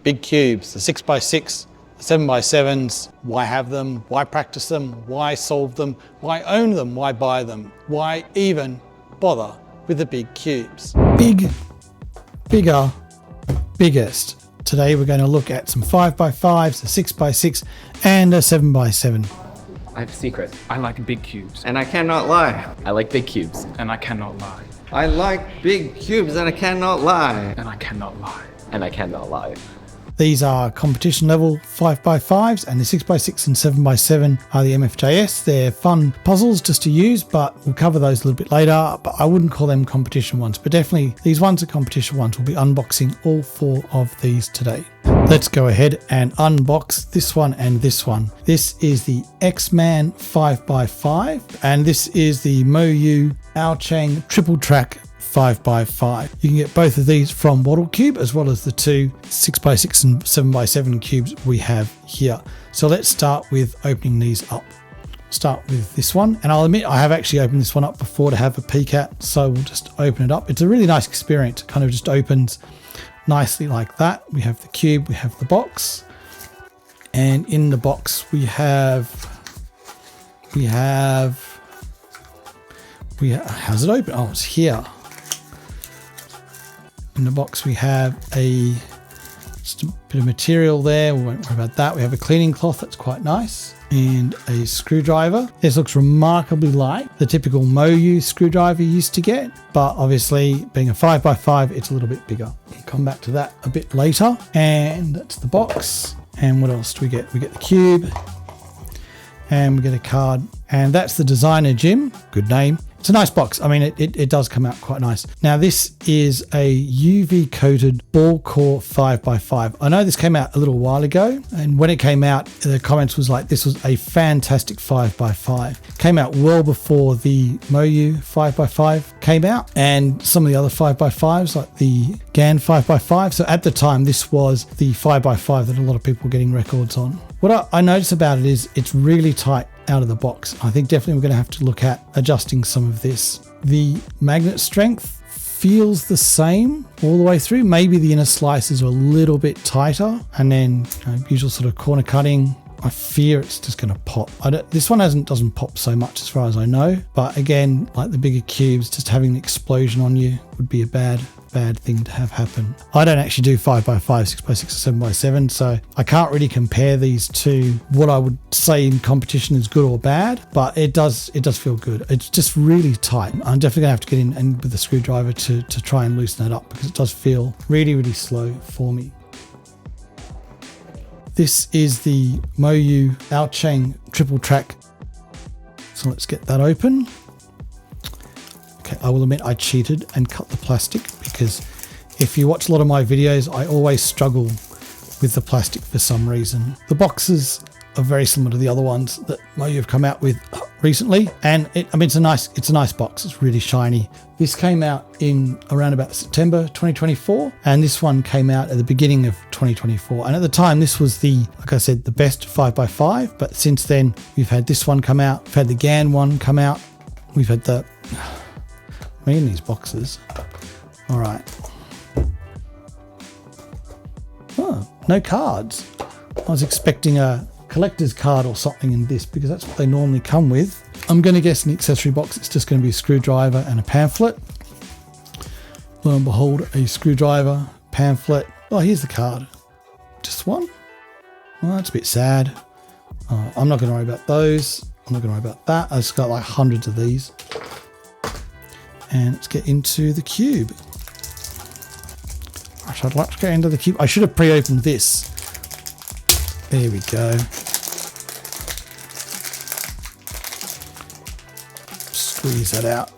big cubes, the 6x6, the 7x7s. Why have them? Why practice them? Why solve them? Why own them? Why buy them? Why even bother with the big cubes? Big, bigger, biggest. Today we're going to look at some 5x5s, a 6x6 and a 7x7. I have a secret. I like big cubes. And I cannot lie. I like big cubes. And I cannot lie. I like big cubes and I cannot lie. And I cannot lie. And I cannot lie. These are competition level 5x5s, and the 6x6 and 7x7 are the MFJS. They're fun puzzles just to use, but we'll cover those a little bit later. But I wouldn't call them competition ones, but definitely these ones are competition ones. We'll be unboxing all 4 of these today. Let's go ahead and unbox this one and this one. This is the X-Man 5x5, and this is the MoYu Aochuang triple track 5x5. You can get both of these from Wattle Cube, as well as the 2 6x6 and 7x7 cubes we have here. So let's start with opening these up. Start with this one, and I'll admit I have actually opened this one up before to have a peek at, so we'll just open it up. It's a really nice experience. It kind of just opens nicely like that. We have the cube, we have the box, and in the box we have how's it open? Oh, it's here. In the box we have just a bit of material there. We won't worry about that. We have a cleaning cloth that's quite nice, and a screwdriver. This looks remarkably like the typical MoYu screwdriver you used to get, but obviously being a 5x5, it's a little bit bigger. We'll come back to that a bit later. And that's the box. And what else do we get? We get the cube, and we get a card, and that's the Designer Gym. Good name. It's a nice box. I mean, it does come out quite nice. Now, this is a UV coated ball core 5x5. I know this came out a little while ago, and when it came out, the comments was like, this was a fantastic 5x5. Came out well before the MoYu 5x5 came out, and some of the other 5x5s like the GAN 5x5. So at the time, this was the 5x5 that a lot of people were getting records on. What I noticed about it is it's really tight out of the box. I think definitely we're going to have to look at adjusting some of this. The magnet strength feels the same all the way through. Maybe the inner slices are a little bit tighter, and then usual sort of corner cutting. I fear it's just going to pop. This one doesn't pop so much as far as I know, but again, like the bigger cubes, just having an explosion on you would be a bad thing to have happen. I don't actually do 5x5, 6x6 or 7x7, so I can't really compare these to what I would say in competition is good or bad, but it does feel good. It's just really tight. I'm definitely gonna have to get in and with the screwdriver to try and loosen that up, because it does feel really, really slow for me. This is the MoYu Aochuang triple track. So let's get that open. Okay, I will admit I cheated and cut the plastic, because if you watch a lot of my videos, I always struggle with the plastic for some reason. The boxes are very similar to the other ones that MoYu have come out with recently, and it's a nice box. It's really shiny. This came out in around about September 2024, and this one came out at the beginning of 2024. And at the time, this was like I said, the best 5x5. But since then, we've had this one come out. We've had the GAN one come out. We've had me in these boxes. All right. Oh, no cards. I was expecting a collector's card or something in this, because that's what they normally come with. I'm going to guess in the accessory box it's just going to be a screwdriver and a pamphlet. Lo and behold, a screwdriver, pamphlet. Oh, here's the card. Just one? Well, that's a bit sad. I'm not going to worry about those. I'm not going to worry about that. I've just got like hundreds of these. And let's get into the cube. I'd like to get into the cube. I should have pre-opened this. There we go. Squeeze that out.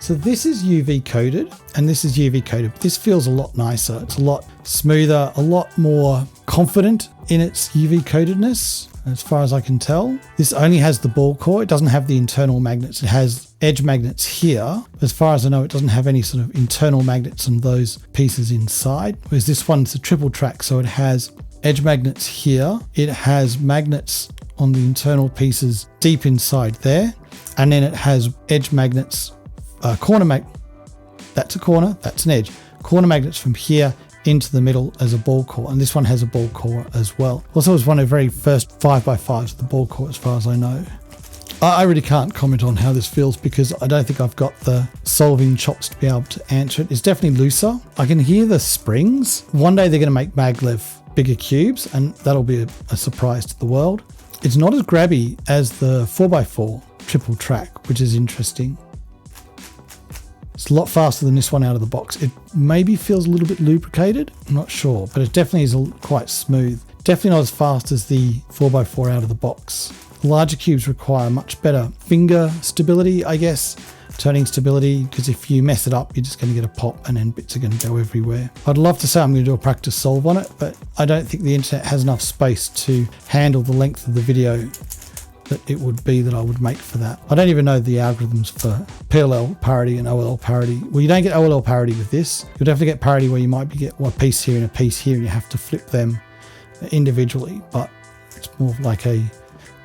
So this is UV coated, and this is UV coated. This feels a lot nicer. It's a lot smoother, a lot more confident in its UV coatedness, as far as I can tell. This only has the ball core. It doesn't have the internal magnets. It has edge magnets here. As far as I know, it doesn't have any sort of internal magnets on those pieces inside. Whereas this one's a triple track, so it has edge magnets here. It has magnets on the internal pieces deep inside there. And then it has edge magnets, corner magnet. That's a corner, that's an edge. corner magnets from here into the middle as a ball core, and this one has a ball core as well. Also, it was one of the very first 5x5s with the ball core as far as I know. I really can't comment on how this feels because I don't think I've got the solving chops to be able to answer it. It's definitely looser. I can hear the springs. One day they're going to make maglev bigger cubes, and that'll be a surprise to the world. It's not as grabby as the 4x4 triple track, which is interesting. It's a lot faster than this one out of the box. It maybe feels a little bit lubricated. I'm not sure, but it definitely is quite smooth. Definitely not as fast as the 4x4 out of the box. Larger cubes require much better finger stability, I guess, turning stability, because if you mess it up, you're just going to get a pop and then bits are going to go everywhere. I'd love to say I'm going to do a practice solve on it, but I don't think the internet has enough space to handle the length of the video that it would be that I would make for that. I don't even know the algorithms for PLL parity and OLL parity. Well, you don't get OLL parity with this. You'll definitely get parity where you might get a piece here and a piece here and you have to flip them individually, but it's more like a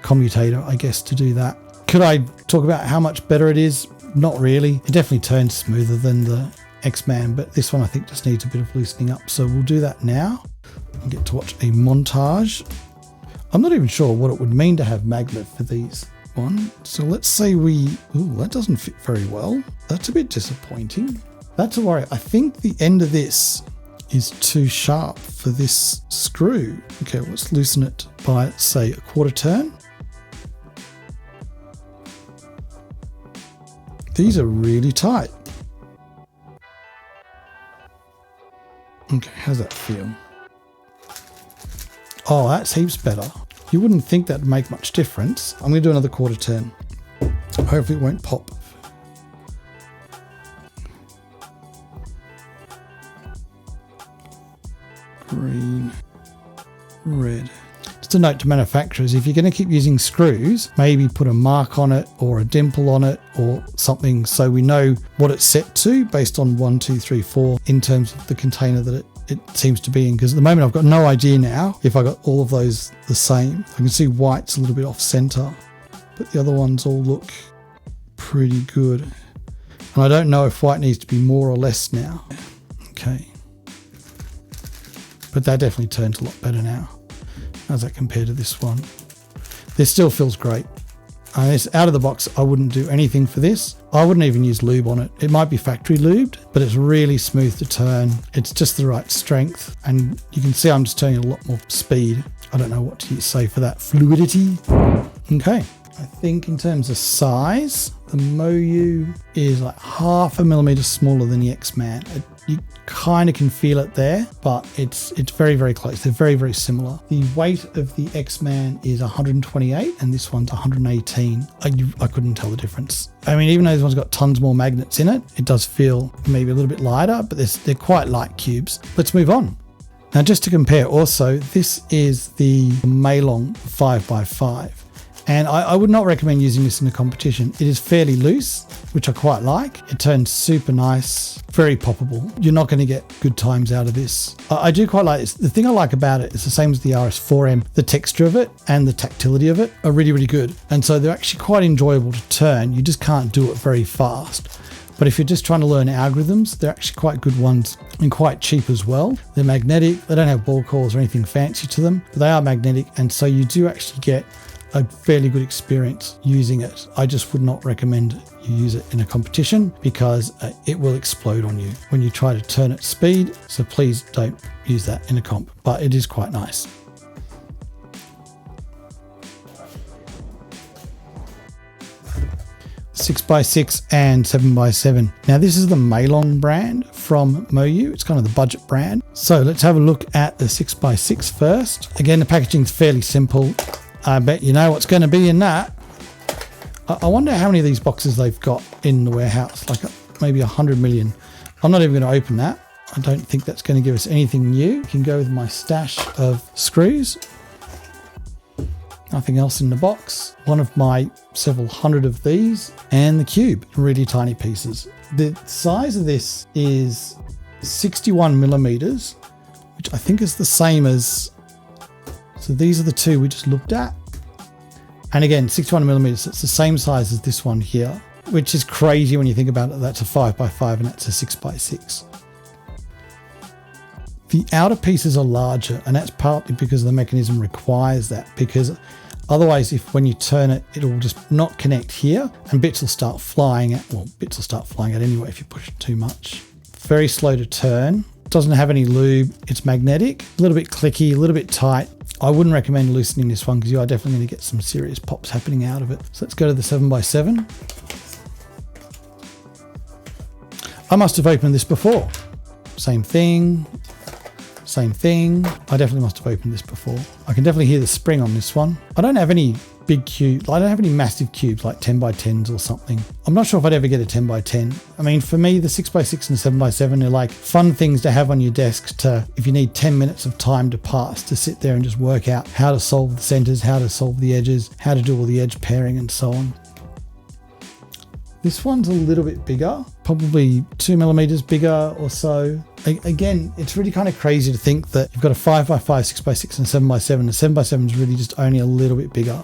commutator, I guess, to do that. Could I talk about how much better it is? Not really. It definitely turns smoother than the X-Man, but this one I think just needs a bit of loosening up. So we'll do that now and get to watch a montage. I'm not even sure what it would mean to have maglev for these one. So let's say that doesn't fit very well. That's a bit disappointing. That's a worry. I think the end of this is too sharp for this screw. Okay, let's loosen it by, say, a quarter turn. These are really tight. Okay, how's that feel? Oh, that's heaps better. You wouldn't think that'd make much difference. I'm going to do another quarter turn. Hopefully it won't pop. Green, red. Just a note to manufacturers, if you're going to keep using screws, maybe put a mark on it or a dimple on it or something so we know what it's set to based on 1, 2, 3, 4 in terms of the container that it seems to be in. Because at the moment I've got no idea now if I got all of those the same. I can see white's a little bit off center, but the other ones all look pretty good. And I don't know if white needs to be more or less now. Okay. But that definitely turns a lot better now. How's that compared to this one? This still feels great. It's out of the box. I wouldn't do anything for this. I wouldn't even use lube on it. It might be factory lubed, but it's really smooth to turn. It's just the right strength. And you can see I'm just turning a lot more speed. I don't know what to say for that. Fluidity. Okay. I think in terms of size, the MoYu is like 0.5 millimeter smaller than the X-Man. You kind of can feel it there, but it's very, very close. They're very, very similar. The weight of the X-Man is 128 and this one's 118. I couldn't tell the difference. I mean, even though this one's got tons more magnets in it, it does feel maybe a little bit lighter, but they're quite light cubes. Let's move on. Now, just to compare also, this is the MeiLong 5x5. And I would not recommend using this in a competition. It is fairly loose, which I quite like. It turns super nice, very poppable. You're not going to get good times out of this. I do quite like this. The thing I like about it is the same as the RS4M. The texture of it and the tactility of it are really, really good. And so they're actually quite enjoyable to turn. You just can't do it very fast. But if you're just trying to learn algorithms, they're actually quite good ones and quite cheap as well. They're magnetic. They don't have ball cores or anything fancy to them, but they are magnetic. And so you do actually get a fairly good experience using it. I just would not recommend you use it in a competition because it will explode on you when you try to turn at speed. So please don't use that in a comp, but it is quite nice. Six by 6 and 7x7. Now this is the MeiLong brand from MoYu. It's kind of the budget brand. So let's have a look at the 6x6 first. Again, the packaging is fairly simple. I bet you know what's going to be in that. I wonder how many of these boxes they've got in the warehouse, like maybe 100 million. I'm not even going to open that. I don't think that's going to give us anything new. You can go with my stash of screws. Nothing else in the box. One of my several hundred of these and the cube, really tiny pieces. The size of this is 61 millimeters, which I think is the same as, so these are the two we just looked at. And again, 61 millimeters, it's the same size as this one here, which is crazy when you think about it. That's a 5x5 and that's a 6x6. The outer pieces are larger, and that's partly because the mechanism requires that, because otherwise when you turn it, it'll just not connect here and bits will start flying out. Well, bits will start flying out anyway if you push it too much. Very slow to turn. Doesn't have any lube. It's magnetic, a little bit clicky, a little bit tight. I wouldn't recommend loosening this one because you are definitely going to get some serious pops happening out of it. So let's go to the 7x7. I must have opened this before. Same thing. Same thing. I definitely must have opened this before. I can definitely hear the spring on this one. I don't have any big cube. I don't have any massive cubes like 10x10s or something. I'm not sure if I'd ever get a 10x10. I mean, for me, the 6x6 and 7x7 are like fun things to have on your desk to, if you need 10 minutes of time to pass, to sit there and just work out how to solve the centers, how to solve the edges, how to do all the edge pairing and so on. This one's a little bit bigger, probably 2 millimeters bigger or so. Again, it's really kind of crazy to think that you've got a 5x5, 6x6 and 7x7. The 7x7 is really just only a little bit bigger.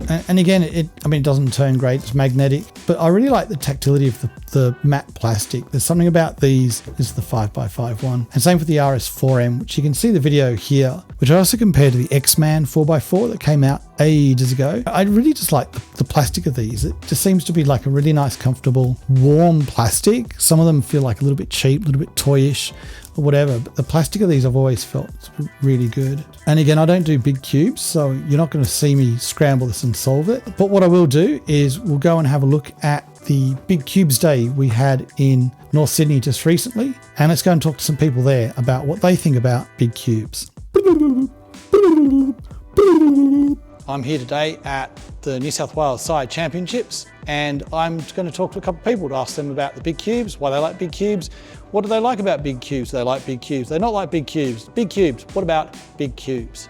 And again, it doesn't turn great. It's magnetic, but I really like the tactility of the matte plastic. There's something about these. This is the 5x5 one. And same for the RS4M, which you can see the video here, which I also compared to the X-Man 4x4 that came out ages ago. I really just like the plastic of these. It just seems to be like a really nice, comfortable, warm plastic. Some of them feel like a little bit cheap, a little bit toyish, or whatever, but the plastic of these I've always felt really good. And again, I don't do big cubes, so you're not going to see me scramble this and solve it. But what I will do is we'll go and have a look at the Big Cubes Day we had in North Sydney just recently, and let's go and talk to some people there about what they think about big cubes. I'm here today at the New South Wales Side Championships, and I'm going to talk to a couple of people to ask them about the big cubes, why they like big cubes, what do they like about big cubes, do they like big cubes, they not like big cubes, what about big cubes?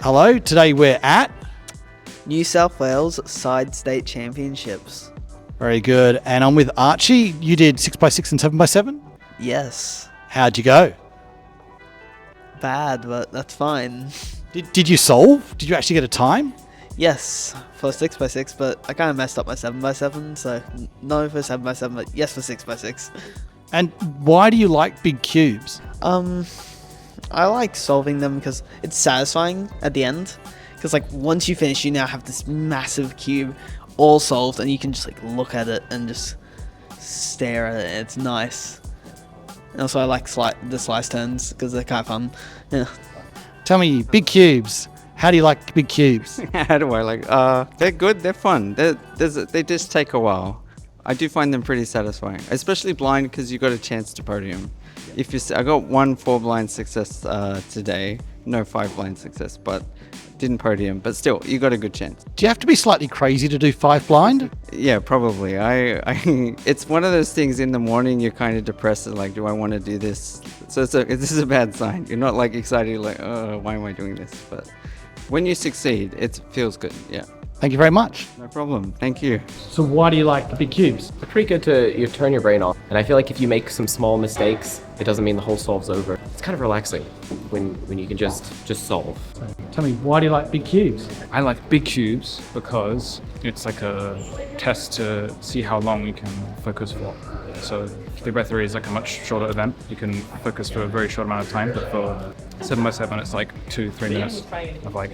Hello, today we're at New South Wales Side State Championships. Very good, and I'm with Archie. You did 6x6 and 7x7? Yes. How'd you go? Bad, but that's fine. Did you solve? Did you actually get a time? Yes, for 6x6, but I kind of messed up my 7x7, so no for 7x7, but yes for 6x6. And why do you like big cubes? I like solving them because it's satisfying at the end. Because like once you finish, you now have this massive cube all solved, and you can just like look at it and just stare at it. It's nice. And also I like the slice turns because they're kind of fun. Yeah. Tell me, big cubes. How do you like big cubes? How do I like? They're good. They're fun. They just take a while. I do find them pretty satisfying, especially blind because you got a chance to podium. I got 1 4-blind success today, no 5-blind success, but didn't podium. But still, you got a good chance. Do you have to be slightly crazy to do 5 blind? Yeah, probably. It's one of those things in the morning you're kind of depressed and like, do I want to do this? So this is a bad sign. You're not like excited, like, oh, why am I doing this? But when you succeed, it feels good. Yeah. Thank you very much. No problem. Thank you. So why do you like the big cubes? It's pretty good to turn your brain off. And I feel like if you make some small mistakes, it doesn't mean the whole solve's over. It's kind of relaxing when you can just solve. Tell me, why do you like big cubes? I like big cubes because it's like a test to see how long you can focus for. So the breath is like a much shorter event. You can focus for a very short amount of time, but for 7x7 it's like 2-3 minutes of like.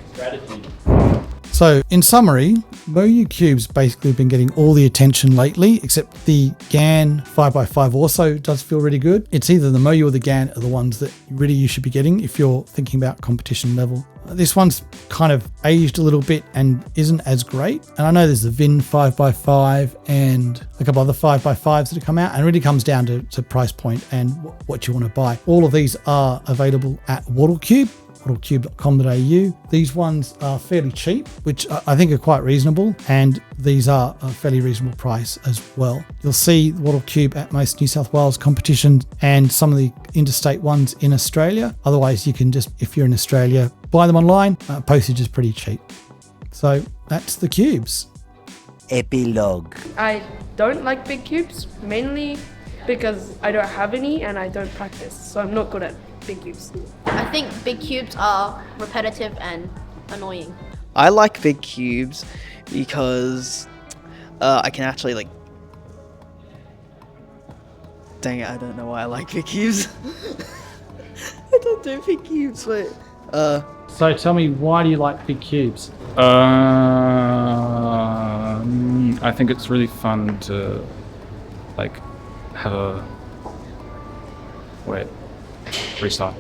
So in summary, MoYu Cubes basically have been getting all the attention lately, except the GAN 5x5 also does feel really good. It's either the MoYu or the GAN are the ones that really you should be getting if you're thinking about competition level. This one's kind of aged a little bit and isn't as great. And I know there's the VIN 5x5 and a couple other 5x5s that have come out, and it really comes down to price point and what you want to buy. All of these are available at WattleCube. WattleCube.com.au. These ones are fairly cheap, which I think are quite reasonable, and these are a fairly reasonable price as well. You'll see WattleCube at most New South Wales competitions and some of the interstate ones in Australia. Otherwise, you can just, if you're in Australia, buy them online. Postage is pretty cheap. So that's the cubes. Epilogue. I don't like big cubes, mainly because I don't have any and I don't practice, so I'm not good at big cubes. I think big cubes are repetitive and annoying. I like big cubes because I can actually like... Dang it, I don't know why I like big cubes. want to do big cubes, wait. So tell me, why do you like big cubes? I think it's really fun to like have a wait restart.